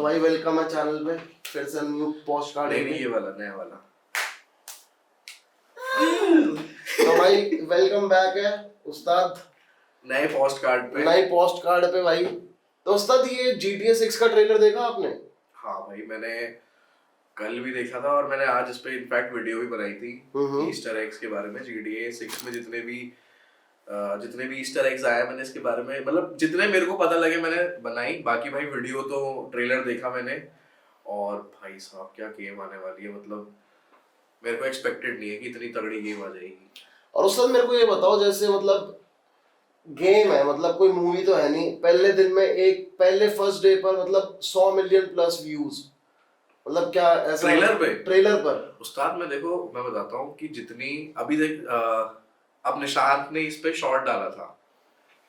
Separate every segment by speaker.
Speaker 1: भाई वेलकम है चैनल पे, फिर से न्यू पोस्ट कार्ड।
Speaker 2: नहीं ये वाला नया वाला।
Speaker 1: तो भाई वेलकम बैक है उस्ताद
Speaker 2: नए पोस्ट कार्ड पे।
Speaker 1: नए पोस्ट कार्ड पे भाई। तो उस्ताद ये GTA 6 का ट्रेलर देखा आपने?
Speaker 2: हाँ भाई मैंने कल भी देखा था और मैंने आज इस पे इनफैक्ट वीडियो भी बनाई थी ईस्टर एग्स के बारे में। GTA 6 में जितने भी ईस्टर एग्स आए मैंने इसके बारे में, मतलब जितने मेरे को पता लगे मैंने बनाई। बाकी भाई वीडियो तो ट्रेलर देखा मैंने, और भाई साहब क्या गेम आने वाली है। मतलब मेरे को एक्सपेक्टेड नहीं है कि इतनी तगड़ी गेम आ जाएगी।
Speaker 1: और उस्ताद मेरे को ये बताओ, जैसे मतलब गेम है, मतलब कोई मूवी तो है नहीं, पहले फर्स्ट डे पर मतलब 100 मिलियन प्लस व्यूज, मतलब क्या ऐसा ट्रेलर पर?
Speaker 2: उस्ताद मैं बताता हूँ कि जितनी अभी देख अब निशांत ने इस पे शॉर्ट डाला था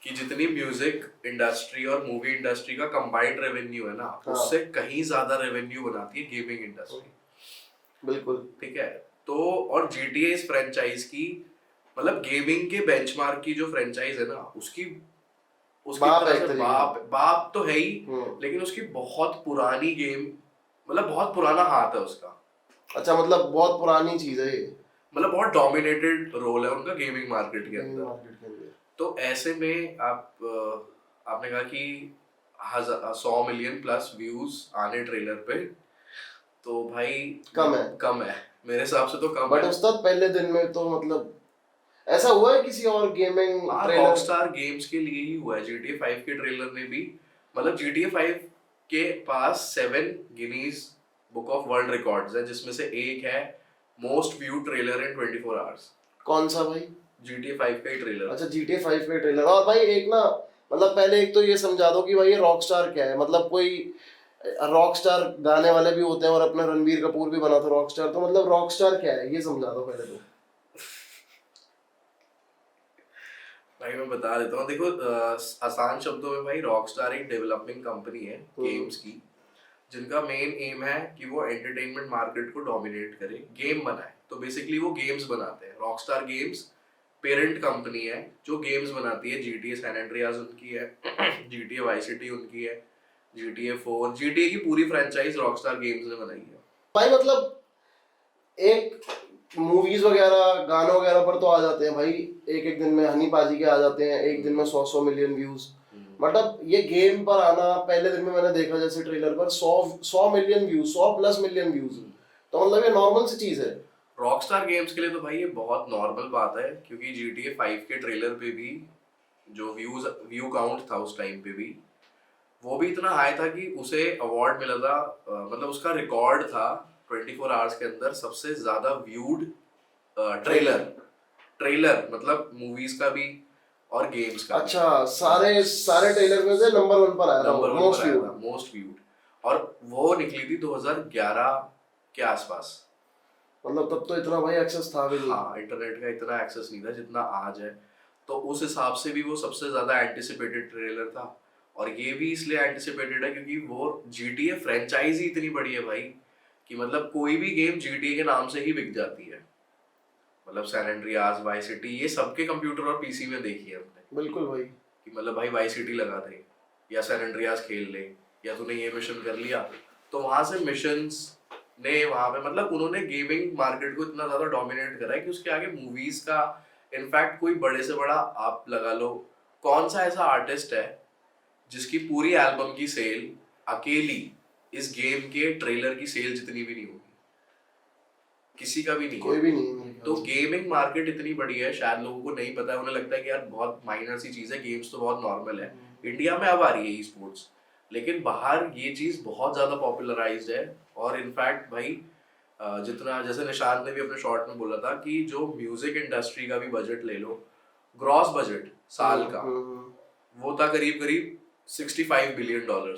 Speaker 2: कि जितनी म्यूजिक इंडस्ट्री और मूवी इंडस्ट्री का कंबाइंड रेवेन्यू है ना,
Speaker 1: हाँ।
Speaker 2: उससे कहीं ज्यादा रेवेन्यू बनाती है गेमिंग इंडस्ट्री।
Speaker 1: बिल्कुल
Speaker 2: ठीक है। तो और GTA इस फ्रेंचाइज की, मतलब गेमिंग के बेंचमार्क की जो फ्रेंचाइज है ना, उसकी
Speaker 1: बाप
Speaker 2: तरह
Speaker 1: है
Speaker 2: से बाप तो है ही, लेकिन उसकी बहुत पुरानी गेम, मतलब बहुत पुराना हाथ है उसका।
Speaker 1: अच्छा, मतलब बहुत पुरानी चीज है ये,
Speaker 2: मतलब बहुत डोमिनेटेड रोल है उनका गेमिंग मार्केट के अंदर। तो ऐसे में आपने कहा कि 100 मिलियन प्लस व्यूज आने ट्रेलर पे, तो भाई कम है मेरे हिसाब से तो कम है।
Speaker 1: बट उस्ताद पहले दिन में तो मतलब ऐसा हुआ है किसी और गेमिंग ट्रेलर?
Speaker 2: रॉकस्टार गेम्स के लिए ही हुआ है। GTA 5 के ट्रेलर ने भी, मतलब GTA 5 के पास 7 Guinness book of world records है, जिसमें से एक है मोस्ट व्यू ट्रेलर इन 24 आवर्स।
Speaker 1: कौन सा भाई?
Speaker 2: GTA 5 का ही ट्रेलर।
Speaker 1: अच्छा, GTA 5 का ट्रेलर। और भाई एक ना, मतलब पहले एक तो ये समझा दो कि भाई ये रॉकस्टार क्या है। मतलब कोई रॉकस्टार गाने वाले भी होते हैं और अपना रणबीर कपूर भी बना था रॉकस्टार, तो मतलब रॉकस्टार क्या है ये समझा दो पहले तो।
Speaker 2: भाई मैं बता देता हूँ, देखो आसान शब्दों में भाई रॉकस्टार एक डेवलपिंग कंपनी है गेम्स की, जिनका मेन एम है कि वो एंटरटेनमेंट मार्केट को डोमिनेट करे, गेम बनाए। तो बेसिकली वो गेम्स बनाते हैं। रॉकस्टार गेम्स पेरेंट कंपनी है जो गेम्स बनाती है। GTA सैन एंड्रियास उनकी है, GTA वाइस सिटी उनकी है, GTA 4, GTA की पूरी फ्रेंचाइज रॉकस्टार गेम्स ने बनाई है।
Speaker 1: भाई मतलब एक मूवीज वगैरह गानों वगैरह पर तो आ जाते हैं भाई, एक एक दिन में हनी पाजी के आ जाते हैं, एक दिन में 100 मिलियन व्यूज। मतलब ये गेम पर आना, पहले दिन में मैंने देखा जैसे ट्रेलर पर 100 million views, 100 plus million views, तो मतलब ये नॉर्मल सी चीज है
Speaker 2: रॉकस्टार गेम्स के लिए। तो भाई ये बहुत नॉर्मल बात है, क्योंकि GTA 5 के ट्रेलर पे भी जो व्यू काउंट था उस टाइम पे भी, वो भी इतना हाई था कि उसे अवार्ड मिला था। मतलब उसका रिकॉर्ड था 24 आवर्स के अंदर सबसे ज्यादा व्यूड ट्रेलर मतलब मूवीज का भी और गेम्स का।
Speaker 1: अच्छा, सारे ट्रेलर में से नंबर 1 पर आया था,
Speaker 2: मोस्ट व्यूड। और वो निकली थी 2011 के आसपास।
Speaker 1: मतलब तब तो इतना भाई एक्सेस था भी नहीं।
Speaker 2: हाँ, इंटरनेट का इतना एक्सेस नहीं था जितना आज है। तो उस हिसाब से भी वो सबसे ज्यादा एंटिसिपेटेड ट्रेलर था। और ये भी इसलिए एंटिसिपेटेड है क्योंकि वो GTA फ्रेंचाइज ही इतनी बड़ी है भाई, कि मतलब कोई भी गेम GTA के नाम से ही बिक जाती है। मतलब सैन एंड्रियास, वाई सिटी, ये सबके कंप्यूटर और पीसी में देखी है हमने।
Speaker 1: बिल्कुल भाई,
Speaker 2: कि मतलब भाई वाई सिटी लगा दे या सैन एंड्रियास खेल ले, या तूने ये मिशन कर लिया, तो वहां से मिशंस ने वहां पे, मतलब उन्होंने गेमिंग मार्केट को इतना ज्यादा डोमिनेट करा है कि उसके आगे मूवीज का, इनफैक्ट कोई बड़े से बड़ा आप लगा लो, कौन सा ऐसा आर्टिस्ट है जिसकी पूरी एल्बम की सेल अकेली इस गेम के ट्रेलर की सेल जितनी भी नहीं होगी? किसी का भी नहीं,
Speaker 1: कोई भी नहीं।
Speaker 2: तो गेमिंग मार्केट इतनी बड़ी है, शायद लोगों को नहीं पता है। उन्हें लगता है कि यार बहुत माइनर सी चीज है, गेम्स तो बहुत नॉर्मल है। इंडिया में अब आ रही है ई स्पोर्ट्स, लेकिन बाहर ये चीज बहुत ज्यादा पॉपुलराइज्ड है। और इनफैक्ट भाई जितना, जैसे निशांत ने भी अपने शॉर्ट में बोला था कि जो म्यूजिक इंडस्ट्री का भी बजट ले लो, ग्रॉस बजट साल का, वो था करीब करीब $65 बिलियन।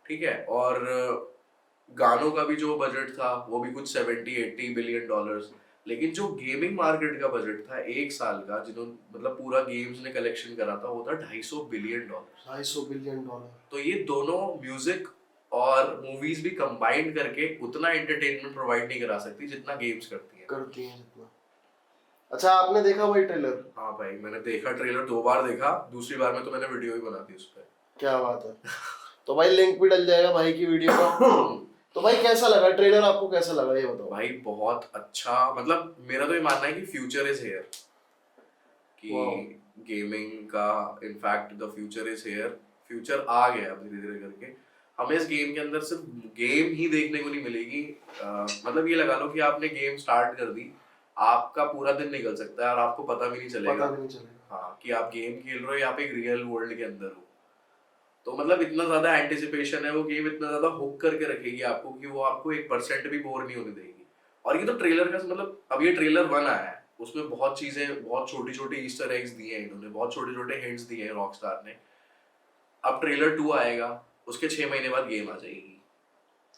Speaker 2: ठीक है। और गानों का भी जो बजट था वो भी कुछ 70-80 बिलियन डॉलर्स। लेकिन जो गेमिंग मार्केट का बजट था एक साल का, जिन्होंने मतलब पूरा गेम्स ने कलेक्शन करा था, वो था $250 बिलियन।
Speaker 1: $250 बिलियन।
Speaker 2: तो ये दोनों म्यूजिक और मूवीज भी कंबाइंड करके उतना एंटरटेनमेंट प्रोवाइड नहीं करा सकती जितना गेम्स करती हैं
Speaker 1: जितना। अच्छा, आपने देखा भाई ट्रेलर?
Speaker 2: हाँ भाई मैंने देखा ट्रेलर, 2 बार देखा, दूसरी बार में तो मैंने वीडियो ही बना दी उस पर।
Speaker 1: क्या बात है। तो भाई लिंक भी डल जाएगा भाई की वीडियो का। तो भाई कैसा लगा ट्रेलर, आपको कैसा लगा ये बताओ।
Speaker 2: भाई बहुत अच्छा, मतलब मेरा तो ये मानना है कि फ्यूचर इज हियर, कि गेमिंग का in fact the future is here, future आ गया अब धीरे धीरे करके। हमें इस गेम के अंदर सिर्फ गेम ही देखने को नहीं मिलेगी, मतलब ये लगा लो कि आपने गेम स्टार्ट कर दी, आपका पूरा दिन निकल सकता है और आपको पता भी नहीं चलेगा, हाँ, कि आप गेम खेल रहे हो या आप एक रियल वर्ल्ड के अंदर हो। तो मतलब इतना ज्यादा एंटिसिपेशन है, वो गेम इतना ज्यादा हुक करके रखेगी आपको कि वो आपको 1% भी बोर नहीं होने देगी। और ये तो ट्रेलर का मतलब, अब ये ट्रेलर 1 आया है, उसमें बहुत चीजें, बहुत छोटी छोटी ईस्टर एग्स दिए हैं इन्होंने, बहुत छोटे छोटे हिंट्स दिए हैं रॉकस्टार ने। अब ट्रेलर 2 आएगा, उसके 6 महीने बाद गेम आ जाएगी।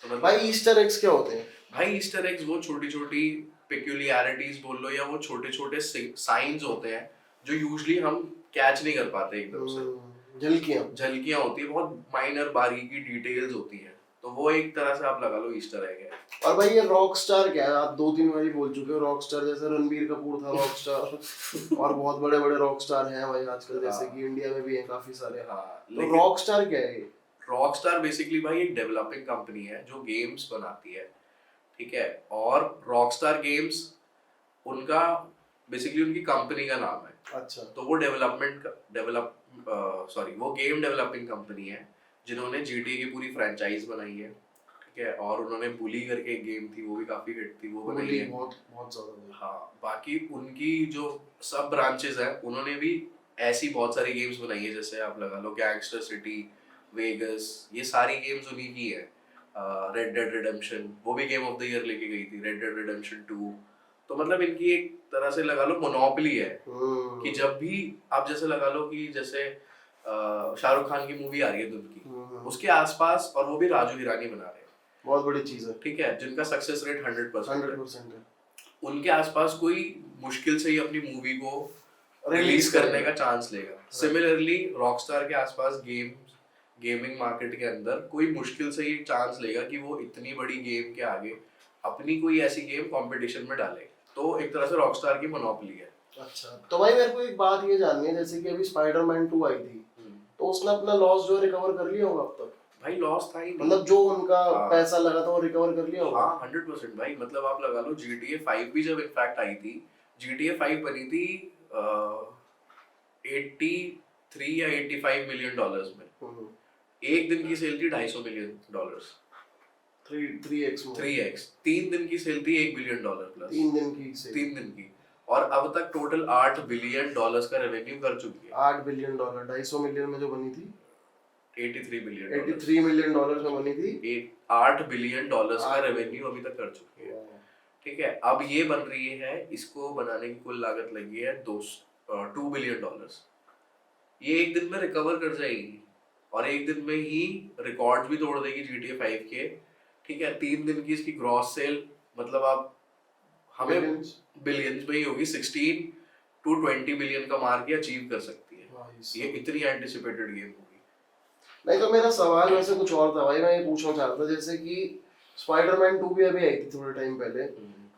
Speaker 2: तो मतलब
Speaker 1: भाई ईस्टर एग्स क्या होते हैं?
Speaker 2: भाई ईस्टर एग्स वो छोटी छोटी पेक्यूलियरिटीज बोल लो, या वो छोटे छोटे साइंस होते हैं जो यूजुअली हम कैच नहीं कर पाते एकदम से। झलकियां होती है, बहुत माइनर बारीकी डिटेल्स होती हैं, तो वो एक तरह से आप लगा लो ईस्टर एग है।
Speaker 1: और भाई ये रॉकस्टार क्या है? आप 2-3 बार ही बोल चुके हो रॉकस्टार, जैसे रणबीर कपूर था रॉकस्टार और बहुत बड़े बड़े रॉकस्टार हैं भाई आजकल, जैसे कि इंडिया में भी हैं काफी सारे। तो रॉकस्टार क्या है?
Speaker 2: रॉकस्टार बेसिकली भाई एक डेवलपिंग कंपनी है जो गेम्स बनाती है, ठीक है। और रॉकस्टार गेम्स उनका बेसिकली उनकी कंपनी का नाम है।
Speaker 1: अच्छा।
Speaker 2: तो वो वो गेम डेवलपिंग कंपनी है जिन्होंने GTA की पूरी फ्रेंचाइज बनाई है, ठीक है। और उन्होंने बुली करके एक गेम थी, वो भी काफी हिट थी, वो बनाई है।
Speaker 1: बहुत बहुत ज्यादा।
Speaker 2: हाँ, बाकी उनकी जो सब ब्रांचेस है उन्होंने भी ऐसी बहुत सारी गेम्स बनाई है, जैसे आप लगा लो गैंगस्टर सिटी, वेगस, ये सारी गेम्स उन्हीं की है। रेड डेड रिडेम्पशन, वो भी गेम ऑफ द ईयर लेके गई थी, रेड डेड रिडेम्पशन 2। तो मतलब इनकी एक तरह से लगा लो मोनोपोली है, कि जब भी आप जैसे लगा लो कि जैसे शाहरुख खान की मूवी आ रही है दुल्हन की, उसके आसपास, और वो भी राजू हिरानी बना रहे हैं,
Speaker 1: बहुत बड़ी चीज है,
Speaker 2: ठीक है, जिनका सक्सेस रेट 100%
Speaker 1: है।
Speaker 2: उनके आसपास कोई मुश्किल से ही अपनी मूवी को रिलीज करने का चांस लेगा। सिमिलरली रॉकस्टार के आसपास गेमिंग मार्केट के अंदर कोई मुश्किल से ही चांस लेगा कि वो इतनी बड़ी गेम के आगे अपनी कोई ऐसी गेम कंपटीशन में डाले। तो एक तरह से रॉकस्टार की मोनोपोली है।
Speaker 1: अच्छा, तो भाई मेरे को एक बात ये जाननी है, जैसे कि अभी स्पाइडरमैन 2 आई थी, तो उसने अपना लॉस जो रिकवर कर लिया होगा अब तक?
Speaker 2: भाई लॉस था ही नहीं,
Speaker 1: मतलब जो उनका पैसा लगा था वो रिकवर कर लिया होगा?
Speaker 2: हाँ 100% भाई। मतलब आप लगा लो GTA 5 भी जब इनफैक्ट आई थी, GTA 5 बनी थी 83 या 85 मिलियन डॉलर्स में। एक दिन की सेल थी 250 मिलियन डॉलर्स। 3x 3 दिन की सेल थी $1 बिलियन प्लस। 3 दिन की। और अब तक टोटल $8 बिलियन का रेवेन्यू कर चुकी है।
Speaker 1: $8 बिलियन 250 मिलियन में जो बनी थी
Speaker 2: 83
Speaker 1: मिलियन डॉलर में बनी थी,
Speaker 2: 8 बिलियन डॉलर्स का रेवेन्यू अभी तक कर चुकी है, ठीक है। अब ये बन रही है, इसको बनाने की कुल लागत लगी है $2 बिलियन। ये एक दिन में रिकवर कर जाएगी और एक दिन में ही रिकॉर्ड भी तोड़ देगी GTA 5 के, ठीक है। 3 दिन की इसकी ग्रॉस सेल, मतलब आप हमें बिलियंस में ही होगी, 16 to 20 बिलियन का मार्क अचीव कर सकती है। ये इतनी एंटिसिपेटेड गेम होगी।
Speaker 1: नहीं तो मेरा सवाल वैसे कुछ और था भाई, मैं ये पूछना चाह रहा था, जैसे कि स्पाइडरमैन 2 भी अभी आई थी थोड़े टाइम पहले,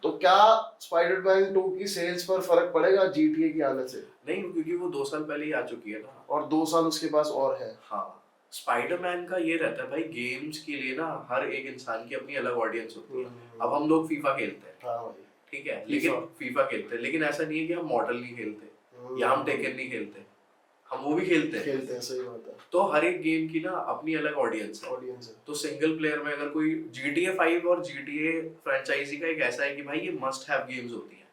Speaker 1: तो क्या स्पाइडरमैन 2 की सेल्स पर फर्क पड़ेगा GTA की आने से?
Speaker 2: नहीं, क्योंकि वो 2 साल पहले ही आ चुकी है ना,
Speaker 1: और 2 साल उसके पास और है।
Speaker 2: हाँ, स्पाइडरमैन का ये रहता है भाई, गेम्स के लिए ना हर एक इंसान की अपनी अलग ऑडियंस होती है। अब हम लोग फीफा खेलते हैं,
Speaker 1: हाँ भाई,
Speaker 2: ठीक है, लेकिन फीफा खेलते हैं, लेकिन ऐसा नहीं है कि हम मॉडल नहीं खेलते या हम टेकन नहीं खेलते, हम वो भी खेलते हैं,
Speaker 1: सही बात है।
Speaker 2: तो हर एक गेम की ना अपनी अलग ऑडियंस है। तो सिंगल प्लेयर में अगर कोई GTA 5 और GTA फ्रेंचाइजी का एक ऐसा है कि भाई ये मस्ट हैव गेम्स होती है,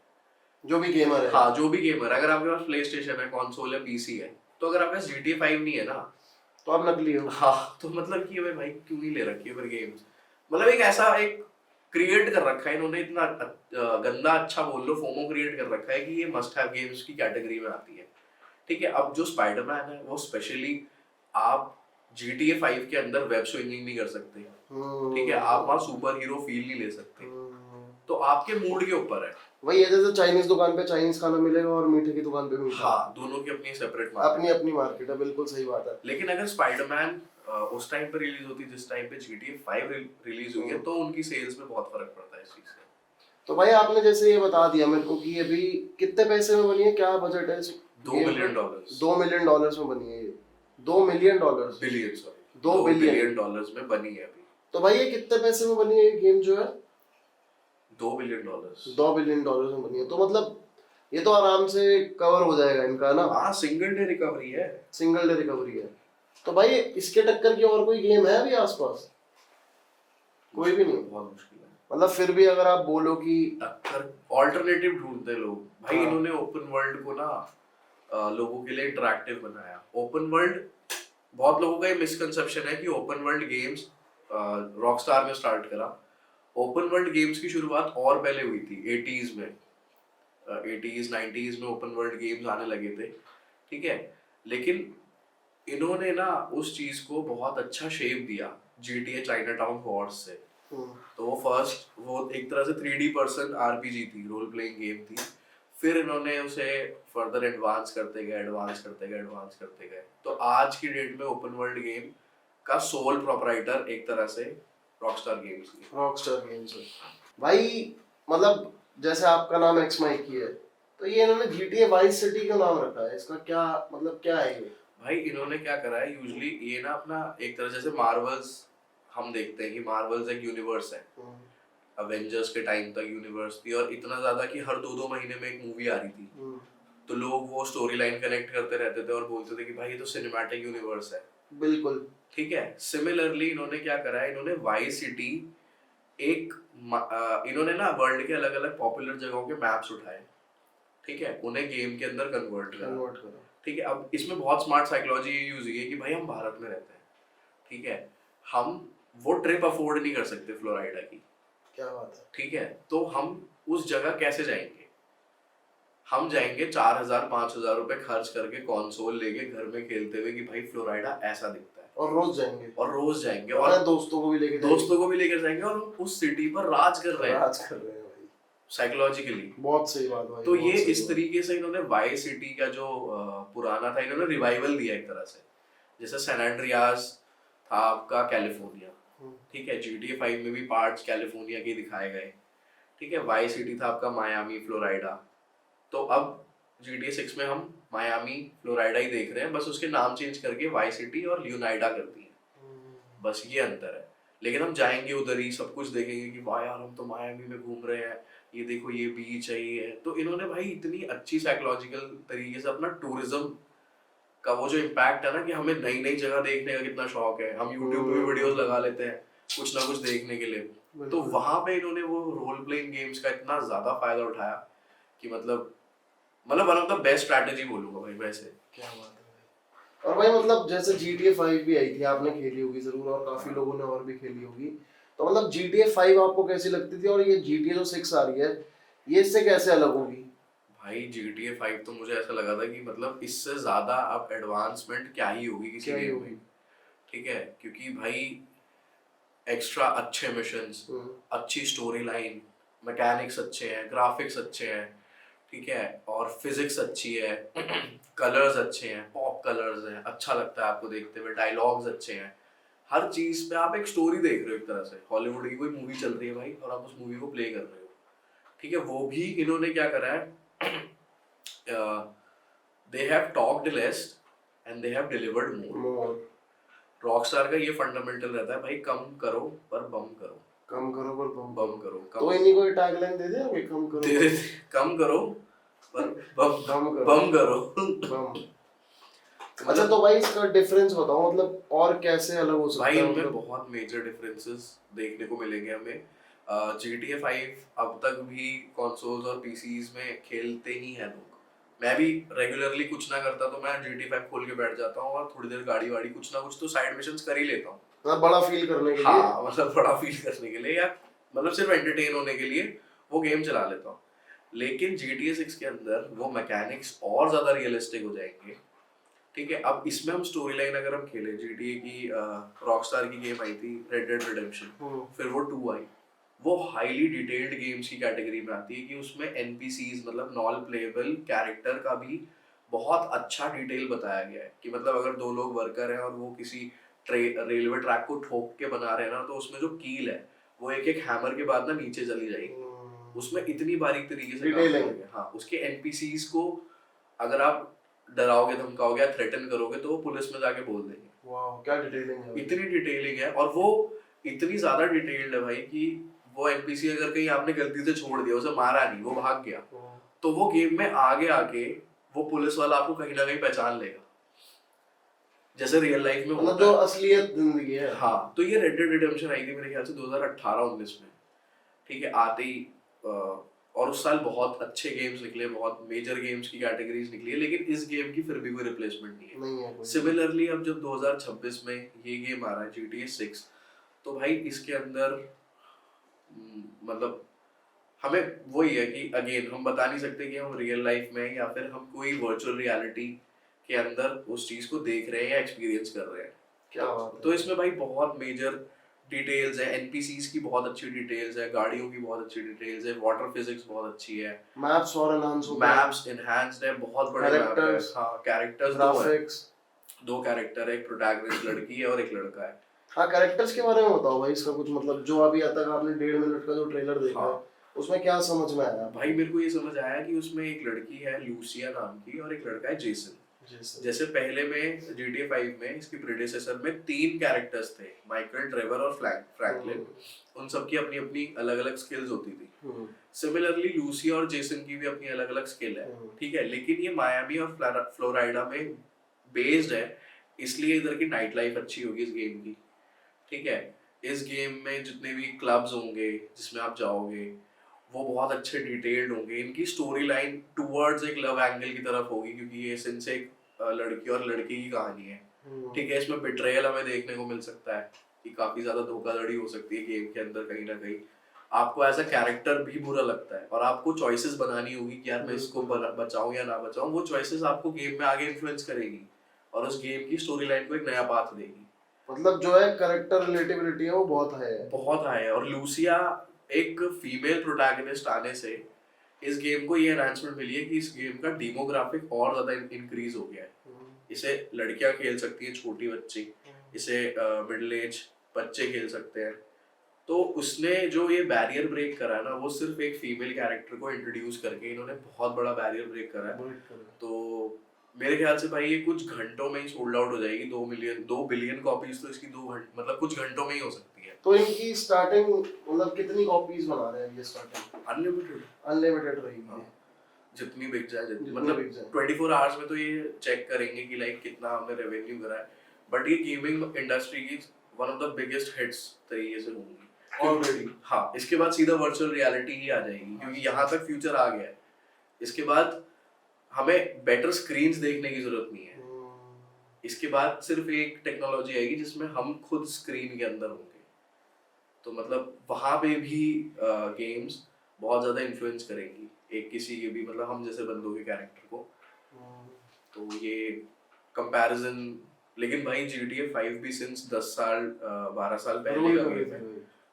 Speaker 1: जो भी गेमर है।
Speaker 2: हाँ, जो भी गेमर, अगर आपके पास प्ले स्टेशन है, कंसोल है, PC है, तो अगर आपके पास GTA 5 नहीं है ना,
Speaker 1: तो आप नकली हो।
Speaker 2: हाँ, तो मतलब कि भाई क्यों नहीं ले रखी है फिर गेम्स। मतलब एक ऐसा एक क्रिएट कर रखा है इन्होंने, इतना गंदा अच्छा बोल लो, फोमो क्रिएट कर रखा है कि ये मस्ट हैव गेम्स की कैटेगरी में आती है, ठीक है। अब जो स्पाइडरमैन है वो स्पेशली आप GTA 5 के अंदर वेब स्विंगिंग नहीं कर सकते, ठीक है, आप वहाँ सुपर हीरो फील नहीं ले सकते, तो आपके मूड के ऊपर है।
Speaker 1: वही है जैसे चाइनीज दुकान पे चाइनीज खाना मिलेगा और मीठे की दुकान पे मीठा।
Speaker 2: हाँ, दोनों की अपनी सेपरेट
Speaker 1: अपनी मार्केट है, बिल्कुल सही बात है।
Speaker 2: लेकिन अगर स्पाइडरमैन उस टाइम पे रिलीज होती जिस टाइम पे GTA 5 रिलीज हुई है, तो उनकी सेल्स में बहुत फर्क पड़ता है इस चीज से।
Speaker 1: तो भाई आपने जैसे ये बता दिया मेरे को कि अभी कितने पैसे में बनी है, क्या बजट है?
Speaker 2: $2 बिलियन।
Speaker 1: $2 मिलियन में बनी है ये। $2 मिलियन 2
Speaker 2: बिलियन डॉलर्स में बनी है अभी।
Speaker 1: तो भाई ये कितने पैसे में बनी है ये गेम जो है?
Speaker 2: 2 बिलियन डॉलर्स।
Speaker 1: 2 बिलियन डॉलर में बनी है, तो मतलब ये तो आराम से कवर हो जाएगा इनका ना।
Speaker 2: हाँ, सिंगल डे रिकवरी है।
Speaker 1: सिंगल डे रिकवरी है। तो भाई इसके टक्कर की और कोई गेम है अभी आसपास? कोई भी नहीं।
Speaker 2: बहुत मुश्किल है।
Speaker 1: मतलब फिर भी अगर आप बोलो कि
Speaker 2: टक्कर, ऑल्टरनेटिव ढूंढते लोग भाई।
Speaker 1: हाँ।
Speaker 2: इन्होंने ओपन वर्ल्ड को ना लोगों के लिए इंटरैक्टिव बनाया। ओपन वर्ल्ड, बहुत लोगों का ये मिसकंसेप्शन है कि ओपन वर्ल्ड गेम्स रॉकस्टार ने स्टार्ट करा। ओपन वर्ल्ड गेम्स की शुरुआत और पहले हुई थी 80s में। 80s 90s में ओपन वर्ल्ड गेम्स आने लगे थे, ठीक है। लेकिन इन्होंने ना उस चीज को बहुत अच्छा शेप दिया GTA चाइना टाउन वॉर्स से। तो वो एक तरह से 3D पर्सन RPG थी, रोल प्लेइंग गेम थी। फिर इन्होंने उसे फर्दर एडवांस करते गए। तो आज की डेट में ओपन वर्ल्ड गेम का सोल प्रोपराइटर एक तरह से रॉकस्टार गेम्स ही है।
Speaker 1: रॉकस्टार गेम्स है भाई। मतलब जैसे आपका नाम एक्स माइकी है, तो ये इन्होंने GTA वाइस सिटी का नाम रखा है, इसका क्या मतलब क्या है ये?
Speaker 2: भाई इन्होंने क्या करा है, यूजुअली ये ना अपना एक तरह जैसे मार्वल्स, हम देखते हैं कि मार्वल्स एक यूनिवर्स है। अवेंजर्स के टाइम तक यूनिवर्स थी, और इतना ज्यादा कि हर 2-2 महीने में एक मूवी आ रही थी। तो लोग वो स्टोरी लाइन कनेक्ट करते रहते थे और बोलते थे कि भाई ये तो सिनेमैटिक यूनिवर्स है।
Speaker 1: बिल्कुल।
Speaker 2: ठीक है। सिमिलरली इन्होंने क्या करा है, इन्होंने वाइस सिटी इन्होंने ना वर्ल्ड के अलग अलग पॉपुलर जगहों के मैप्स उठाए, ठीक है, उन्हें गेम के अंदर कन्वर्ट करा। ठीक है। अब इसमें बहुत स्मार्ट साइकोलॉजी यूज हुई है कि भाई हम भारत में रहते हैं, ठीक है, हम वो ट्रिप अफोर्ड नहीं कर सकते फ्लोरिडा की।
Speaker 1: क्या बात है।
Speaker 2: ठीक है। तो हम उस जगह कैसे जाएंगे? हम जाएंगे 4,000-5,000 रुपए खर्च करके कंसोल लेके घर में खेलते हुए कि भाई फ्लोरिडा ऐसा दिखता है,
Speaker 1: और रोज जाएंगे और दोस्तों को भी लेकर
Speaker 2: जाएंगे और उस सिटी पर राज कर रहे हैं
Speaker 1: भाई।
Speaker 2: साइकोलॉजिकली।
Speaker 1: बहुत सही बात भाई।
Speaker 2: तो ये इस तरीके से इन्होंने वाई सिटी का जो पुराना था, इन्होंने रिवाइवल दिया एक तरह से। जैसे सैन एंड्रियास था आपका कैलिफोर्निया, ठीक है, GTA 5 में भी पार्ट्स कैलिफोर्निया के दिखाए गए, ठीक है। वाई सिटी था आपका मायामी फ्लोरिडा। तो अब GTA 6 में हम मायामी फ्लोरिडा ही देख रहे हैं, बस उसके नाम चेंज करके वाई सिटी और ल्यूनाइडा कर दिए, बस ये अंतर है। लेकिन हम जाएंगे उधर ही, सब कुछ देखेंगे कि वाह यार हम तो मायामी में घूम रहे हैं, ये देखो ये बीच है, ये है। तो इन्होंने भाई इतनी अच्छी साइकोलॉजिकल तरीके से अपना टूरिज्म का वो जो इम्पैक्ट है ना, कि हमें नई नई जगह देखने का कितना शौक है, हम यूट्यूब पे भी वीडियोस लगा लेते हैं कुछ ना कुछ देखने के लिए। तो वहां पे इन्होंने वो रोल प्लेइंग गेम्स का इतना ज्यादा फायदा उठाया कि मतलब one of the best strategy बोलूंगा भाई वैसे।
Speaker 1: क्या बात है। और भाई मतलब जैसे GTA 5 भी आई थी, आपने खेली होगी जरूर, और काफी लोगों ने और भी खेली होगी। तो मतलब GTA 5 आपको कैसी लगती थी, और ये GTA जो 6 आ रही है, ये इससे कैसे अलग होगी?
Speaker 2: भाई GTA 5 तो मुझे ऐसा लगा था कि मतलब इससे ज्यादा अब एडवांसमेंट क्या ही होगी किसी गेम में, ठीक है। क्योंकि भाई एक्स्ट्रा अच्छे मिशंस, अच्छी स्टोरी लाइन, मैकेनिक्स अच्छे हैं, ग्राफिक्स अच्छे हैं, ठीक है, और फिजिक्स अच्छी है, कलर्स अच्छे हैं, पॉप कलर्स हैं, अच्छा लगता है आपको देखते हुए, डायलॉग्स अच्छे हैं, हर चीज पे आप एक स्टोरी देख रहे हो एक तरह से। हॉलीवुड की कोई मूवी चल रही है भाई, और आप उस मूवी को प्ले कर रहे हो, ठीक है। वो भी इन्होंने क्या करा है, they have talked less and they have delivered more. Rockstar का ये फंडामेंटल रहता है भाई, कम करो पर बम करो,
Speaker 1: कम करो पर
Speaker 2: बम करो।
Speaker 1: तो इन्हीं को टैगलाइन दे दे, कम करो
Speaker 2: पर बम करो।
Speaker 1: अच्छा तो भाई इसका डिफरेंस बताओ, मतलब और कैसे अलग हो सकता है?
Speaker 2: भाई इनमें बहुत मेजर डिफरेंसेस देखने को मिलेंगे हमें। GTA 5 अब तक भी कंसोल्स और पीसीज में खेलते ही हैं लोग। मैं भी रेगुलरली कुछ ना करता तो मैं GTA 5 खोल के बैठ जाता हूँ और थोड़ी देर गाड़ी वाड़ी कुछ ना कुछ तो साइड मिशंस कर ही लेता हूँ,
Speaker 1: मतलब बड़ा फील करने के लिए।
Speaker 2: हाँ, मतलब बड़ा फील करने के लिए, या मतलब सिर्फ एंटरटेन होने के लिए वो गेम चला लेता हूँ। लेकिन GTA 6 के अंदर वो मैकेनिक्स और ज्यादा रियलिस्टिक हो जाएंगे, ठीक है। अब इसमें हम स्टोरी लाइन अगर हम खेले, GTA की रॉकस्टार की गेम आई थी रेड डेड रिडेम्पशन, फिर वो 2 आई, वो हाईली डिटेल्ड गेम्स की कैटेगरी में आती है कि उसमें NPCs मतलब नॉन प्लेएबल कैरेक्टर का भी बहुत अच्छा डिटेल बताया गया है कि मतलब अगर 2 लोग वर्कर हैं और वो किसी रेलवे ट्रैक को ठोक के बना रहे हैं ना, तो उसमें जो कील है वो एक एक हैमर के बाद ना नीचे चली जाएगी। उसमें इतनी बारीक तरीके से काम किया गया। हाँ, उसके NPCs को अगर आप डराओगे, धमकाओगे या थ्रेटन करोगे तो वो पुलिस में जाके बोल देंगे,
Speaker 1: वाह क्या डिटेलिंग है।
Speaker 2: इतनी डिटेलिंग है, और वो इतनी ज्यादा डिटेल्ड है भाई कि वो एनपीसी अगर कहीं आपने गलती से छोड़ दिया, उसे मारा नहीं, वो भाग गया, तो वो गेम में आगे आके वो पुलिस वाला आपको कहीं ना कहीं पहचान लेगा, जैसे रियल लाइफ में
Speaker 1: मतलब
Speaker 2: होता
Speaker 1: जो
Speaker 2: है।
Speaker 1: असलियत जिंदगी है।
Speaker 2: हाँ, तो ये रेड डेड रिडेम्पशन आई थी मेरे ख्याल से 2018-19 में, ठीक है, आते ही और उस साल बहुत अच्छे गेम्स निकले, बहुत मेजर गेम्स की कैटेगरीज निकली है, लेकिन इस गेम की फिर भी कोई रिप्लेसमेंट नहीं है। सिमिलरली अब जब 2026 में ये गेम आ रहा है GTA 6, तो भाई इसके अंदर मतलब हमें वही है कि अगेन हम बता नहीं सकते कि हम रियल लाइफ में या फिर हम कोई वर्चुअल रियलिटी के अंदर उस चीज को देख रहे हैं या एक्सपीरियंस कर रहे हैं।
Speaker 1: क्या बात है।
Speaker 2: तो इसमें भाई बहुत मेजर डिटेल्स है, एनपीसीज की बहुत अच्छी डिटेल्स है, गाड़ियों की बहुत अच्छी डिटेल्स है, वाटर फिजिक्स बहुत अच्छी है,
Speaker 1: मैप्स और एनहांस हो गए,
Speaker 2: मैप्स एनहांस्ड है, बहुत बड़े मैप है। हाँ, कैरेक्टर्स
Speaker 1: ग्राफिक्स,
Speaker 2: दो कैरेक्टर है, एक प्रोटैगनिस्ट लड़की है और एक लड़का है।
Speaker 1: हाँ कैरेक्टर्स के बारे में बताओ भाई, इसका कुछ मतलब जो अभी तक आपने 1.5 मिनट का जो ट्रेलर देखा है उसमें क्या समझ में आया?
Speaker 2: भाई मेरे को ये समझ आया कि उसमें एक लड़की है लूसिया नाम की और एक लड़का है जेसन। जैसे पहले में GTA 5 में इसकी प्रेडेसेसर में 3 कैरेक्टर्स थे, माइकल, ट्रेवर और फ्रैंकलिन। उन सबकी अपनी अपनी अलग अलग स्किल्स होती थी। सिमिलरली लूसिया और जेसन की भी अपनी अलग अलग स्किल है, ठीक है, लेकिन ये मायामी और फ्लोरिडा में बेस्ड है, इसलिए इधर की नाइट लाइफ अच्छी होगी इस गेम की, ठीक है। इस गेम में जितने भी क्लब्स होंगे जिसमें आप जाओगे वो बहुत अच्छे डिटेल्ड होंगे, इनकी स्टोरी लाइन टूवर्ड्स एक लव एंगल की तरफ होगी, क्योंकि ये सिंस एक लड़की और लड़की की कहानी है, ठीक है। इसमें बिट्रेयल हमें देखने को मिल सकता है कि काफी ज्यादा धोखाधड़ी हो सकती है गेम के अंदर, कहीं ना कहीं आपको एज अ कैरेक्टर भी बुरा लगता है और आपको चॉइसेस बनानी होगी कि यार मैं इसको बचाऊं या ना बचाऊं। वो चॉइसेस आपको गेम में आगे इन्फ्लुएंस करेगी और उस गेम की स्टोरी लाइन को एक नया पाथ देगी।
Speaker 1: मतलब जो है कैरेक्टर रिलेटेबिलिटी है वो बहुत हाई है,
Speaker 2: बहुत हाई है। और लूसिया एक फीमेल प्रोटैगनिस्ट आने से इस गेम को ये एनहांसमेंट मिली है कि इस गेम का डेमोग्राफिक और ज्यादा इंक्रीज हो गया है। इसे लड़कियां खेल सकती हैं, छोटी बच्ची, इसे मिडिल एज बच्चे खेल सकते हैं। तो उसने जो ये बैरियर ब्रेक करा ना, वो सिर्फ एक फीमेल कैरेक्टर को इंट्रोड्यूस करके इन्होंने बहुत बड़ा बैरियर ब्रेक करा है। तो मेरे ख्याल से भाई ये कुछ घंटों में ही सोल्ड आउट हो जाएगी। 2 बिलियन कॉपीज तो इसकी 2 घंटे मतलब कुछ घंटों में ही हो सकती है।
Speaker 1: तो इनकी स्टार्टिंग मतलब कितनी कॉपीज बना रहे हैं ये स्टार्टिंग? अनलिमिटेड रहेगी,
Speaker 2: जितनी बिक जाए, मतलब 24 आवर्स में तो ये चेक करेंगे कि लाइक कितना हमने रेवेन्यू करा है। बट ये गेमिंग इंडस्ट्री की one of the biggest hits तरीके से होंगी
Speaker 1: ऑलरेडी।
Speaker 2: हाँ, इसके बाद सीधा वर्चुअल रियलिटी ही आ जाएगी, क्योंकि यहाँ तक फ्यूचर आ गया है। इसके बाद हमें बेटर स्क्रीन्स देखने की जरूरत नहीं है। इसके बाद सिर्फ एक टेक्नोलॉजी आएगी जिसमें हम खुद स्क्रीन के अंदर होंगे। तो मतलब वहां पे भी गेम्स बहुत ज्यादा इन्फ्लुएंस करेंगी एक किसी के भी, मतलब हम जैसे बंदों के कैरेक्टर को। तो ये कंपैरिजन, लेकिन भाई GTA 5 भी सिंस 10 साल 12 साल पहले का गेम है।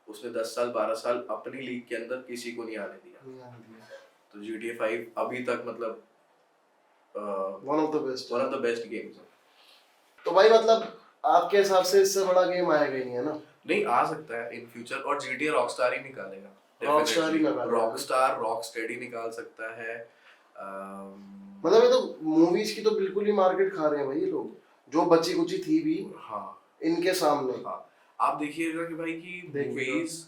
Speaker 2: उसने 10 साल 12 साल अपनी लीग के अंदर किसी को नहीं आने दिया। तो GTA 5 अभी तक मतलब
Speaker 1: one of the
Speaker 2: best games है।
Speaker 1: तो भाई मतलब आपके हिसाब से इससे बड़ा गेम आएगा ही नहीं, है ना?
Speaker 2: नहीं, आ सकता है इन फ्यूचर, और GTA रॉकस्टार ही निकालेगा। रॉकस्टेडी निकाल सकता है।
Speaker 1: मतलब ये तो मूवीज की तो बिल्कुल ही मार्केट खा रहे हैं भाई ये लोग, जो बची कुची थी भी
Speaker 2: हाँ
Speaker 1: इनके सामने।
Speaker 2: हाँ, आप देखिएगा कि भाई की मूवीज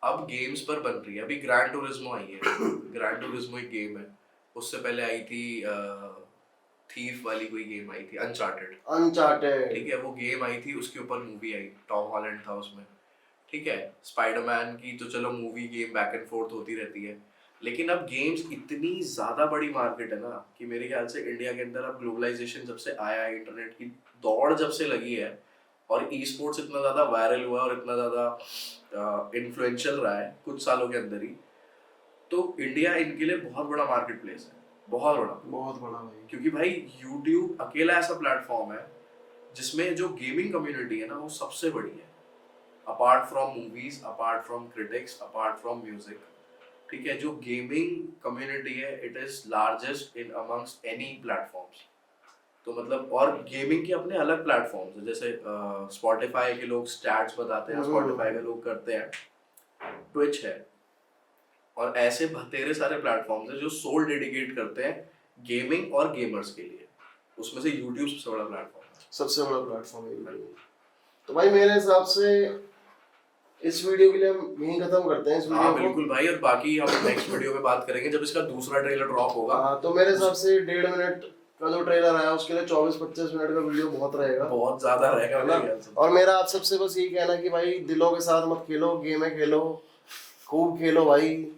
Speaker 2: अब गेम्स पर बन रही है। अभी ग्रैंड टूरिज्मो आई है। ग्रैंड टूरिज्मो एक गेम है, उससे पहले आई थी थीफ वाली कोई गेम आई थी, अनचार्टेड, ठीक है, वो गेम आई थी, उसके ऊपर मूवी आई, टॉम हॉलैंड था उसमें, ठीक है। स्पाइडरमैन की तो चलो movie game back and fourth होती रहती है, लेकिन अब गेम्स इतनी ज्यादा बड़ी मार्केट है ना कि मेरे ख्याल से इंडिया के अंदर अब ग्लोबलाइजेशन जब से आया है, इंटरनेट की दौड़ जब से लगी है और ई स्पोर्ट्स इतना ज्यादा वायरल हुआ और इतना ज्यादा इन्फ्लुएंशियल रहा है कुछ सालों के अंदर ही, तो इंडिया इनके लिए बहुत बड़ा मार्केट प्लेस है, बहुत बड़ा भाई। क्योंकि भाई यूट्यूब अकेला ऐसा प्लेटफॉर्म है जिसमें जो गेमिंग कम्युनिटी है ना वो सबसे बड़ी है, apart from movies, apart from critics, apart from music, ठीक है। जो गेमिंग कम्युनिटी है it is largest in amongst any platforms. तो मतलब और गेमिंग के अपने अलग प्लेटफॉर्म्स है, जैसे स्पॉटिफाई के लोग स्टैट्स बताते हैं, स्पॉटिफाई के लोग करते हैं, ट्विच है, और ऐसे बतेरे सारे प्लेटफॉर्म्स हैं जो सोल डेडिकेट करते हैं गेमिंग और गेमर्स के लिए। उसमें से यूट्यूब सबसे बड़ा प्लेटफॉर्म है।
Speaker 1: सबसे बड़ा प्लेटफॉर्म है यूट्यूब। तो भाई मेरे हिसाब से इस वीडियो के लिए हम यहीं खत्म करते हैं इस
Speaker 2: हाँ
Speaker 1: वीडियो को।
Speaker 2: बिल्कुल भाई, और बाकी हम नेक्स्ट वीडियो में बात करेंगे जब इसका दूसरा ट्रेलर ड्रॉप होगा।
Speaker 1: हाँ, तो मेरे हिसाब से 1.5 मिनट का जो ट्रेलर आया उसके लिए 24-25 मिनट का वीडियो बहुत रहेगा,
Speaker 2: बहुत ज्यादा रहेगा
Speaker 1: है ना।
Speaker 2: मेरे ख्याल से।
Speaker 1: और मेरा आप सबसे बस यही कहना कि भाई दिलों के साथ मत खेलो, गेमें खेलो, खूब खेलो भाई।